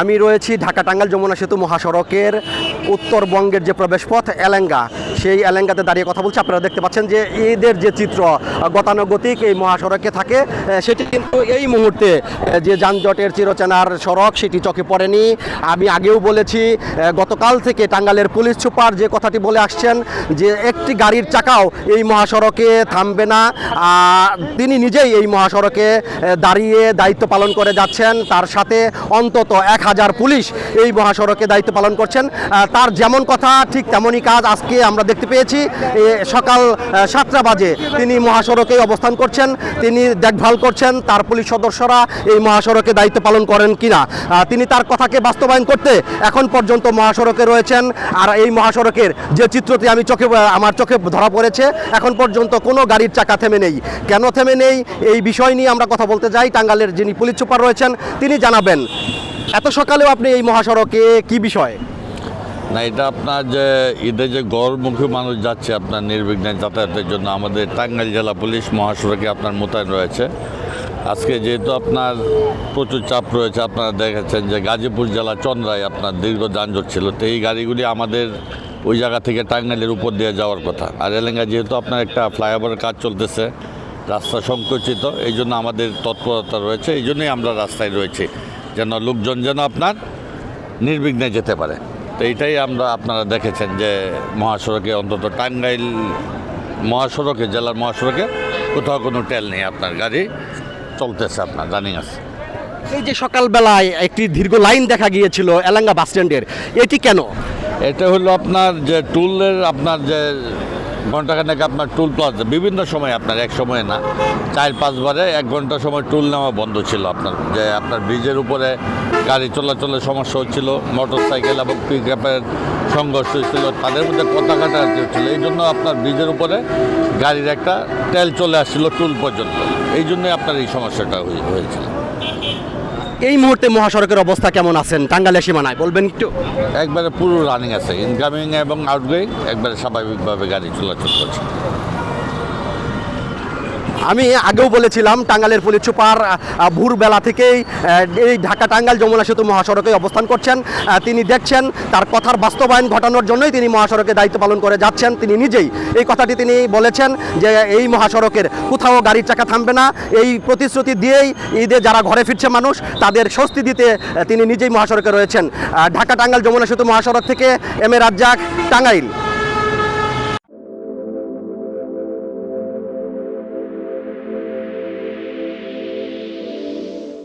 আমি রয়েছি ঢাকা টাঙ্গাইল যমুনা সেতু মহাসড়কের উত্তরবঙ্গের যে প্রবেশপথ এলেঙ্গা, সেই এলেঙ্গাতে দাঁড়িয়ে কথা বলছি। আপনারা দেখতে পাচ্ছেন যে ঈদের যে চিত্র গতানুগতিক এই মহাসড়কে থাকে, সেটি কিন্তু এই মুহূর্তে যে যানজটের চিরচেনার সড়ক সেটি চোখে পড়েনি। আমি আগেও বলেছি, গতকাল থেকে টাঙ্গাইলের পুলিশ সুপার যে কথাটি বলে আসছেন যে একটি গাড়ির চাকাও এই মহাসড়কে থামবে না। তিনি নিজেই এই মহাসড়কে দাঁড়িয়ে দায়িত্ব পালন করে যাচ্ছেন, তার সাথে অন্তত 1000 পুলিশ এই মহাসড়কে দায়িত্ব পালন করছেন। তার যেমন কথা ঠিক তেমনই কাজ আজকে আমরা দেখতে পেয়েছি। সকাল 7টা বাজে তিনি মহাসড়কেই অবস্থান করছেন, তিনি দেখভাল করছেন তার পুলিশ সদস্যরা এই মহাসড়কে দায়িত্ব পালন করেন কিনা। তিনি তার কথাকে বাস্তবায়ন করতে এখন পর্যন্ত মহাসড়কে রয়েছেন। আর এই মহাসড়কের যে চিত্রটি আমার চোখে ধরা পড়েছে, এখন পর্যন্ত কোনো গাড়ির চাকা থেমে নেই। কেন থেমে নেই এই বিষয় নিয়ে আমরা কথা বলতে যাই। টাঙ্গাইলের যিনি পুলিশ সুপার রয়েছেন তিনি জানাবেন। এত সকালেও আপনি এই মহাসড়কে কি বিষয়? না, এটা আপনার যে ঈদে যে গড়মুখী মানুষ যাচ্ছে আপনার নির্বিঘ্নে যাতায়াতের জন্য আমাদের টাঙ্গাইল জেলা পুলিশ মহাসড়কে আপনার মোতায়েন রয়েছে। আজকে যেহেতু আপনার প্রচুর চাপ রয়েছে, আপনারা দেখেছেন যে গাজীপুর জেলা চন্দ্রায় আপনার দীর্ঘ যানজট ছিল, তো এই গাড়িগুলি আমাদের ওই জায়গা থেকে টাঙ্গাইলের উপর দিয়ে যাওয়ার কথা। আর এলেঙ্গা যেহেতু আপনার একটা ফ্লাইওভারের কাজ চলতেছে, রাস্তা সংকুচিত, এই জন্য আমাদের তৎপরতা রয়েছে, এই জন্যই আমরা রাস্তায় রয়েছি যেন লোকজন যেন আপনার নির্বিঘ্নে যেতে পারে। তো এইটাই আপনারা দেখেছেন যে মহাসড়কে অন্তত টাঙ্গাইল মহাসড়কে জেলার মহাসড়কে কোথাও কোনো টেল নেই, আপনার গাড়ি চলতেছে, আপনার রানিং আছে। এই যে সকালবেলায় একটি দীর্ঘ লাইন দেখা গিয়েছিল এলেঙ্গা বাস স্ট্যান্ডের, এটি কেন? এটা হলো আপনার যে টুলের আপনার যে ঘন্টাখানেক আপনার টুল প্লাজা বিভিন্ন সময় আপনার এক সময় না 4-5 বারে 1 ঘন্টা সময় টুল নেওয়া বন্ধ ছিল। আপনার যে আপনার ব্রিজের উপরে গাড়ি চলাচলের সমস্যা হচ্ছিল, মোটর সাইকেল এবং পিক আপের সংঘর্ষ হচ্ছিল, তাদের মধ্যে কথা কাটাকাটি হচ্ছিলো। এই জন্য আপনার ব্রিজের উপরে গাড়ির একটা তেল চলে আসছিল টুল পর্যন্ত, এই জন্যই আপনার এই সমস্যাটা হয়েছিল। এই মুহূর্তে মহাসড়কের অবস্থা কেমন আছেন টাঙ্গাইলের সীমানায় বলবেন একটু? একবারে পুরো রানিং আছে, ইনকামিং এবং আউটগোয়িং একবারে স্বাভাবিকভাবে গাড়ি চলাচল করছে। আমি আগেও বলেছিলাম টাঙ্গাইলের পুলিশ সুপার ভোরবেলা থেকেই এই ঢাকা টাঙ্গাইল যমুনা সেতু মহাসড়কে অবস্থান করছেন। তিনি দেখছেন তার কথার বাস্তবায়ন ঘটানোর জন্যই তিনি মহাসড়কে দায়িত্ব পালন করে যাচ্ছেন। তিনি নিজেই এই কথাটি তিনি বলেছেন যে এই মহাসড়কের কোথাও গাড়ির চাকা থামবে না। এই প্রতিশ্রুতি দিয়েই ঈদে যারা ঘরে ফিরছে মানুষ তাদের স্বস্তি দিতে তিনি নিজেই মহাসড়কে রয়েছেন। ঢাকা টাঙ্গাইল যমুনা সেতু মহাসড়ক থেকে এম এ রাজ্জাক, টাঙ্গাইল।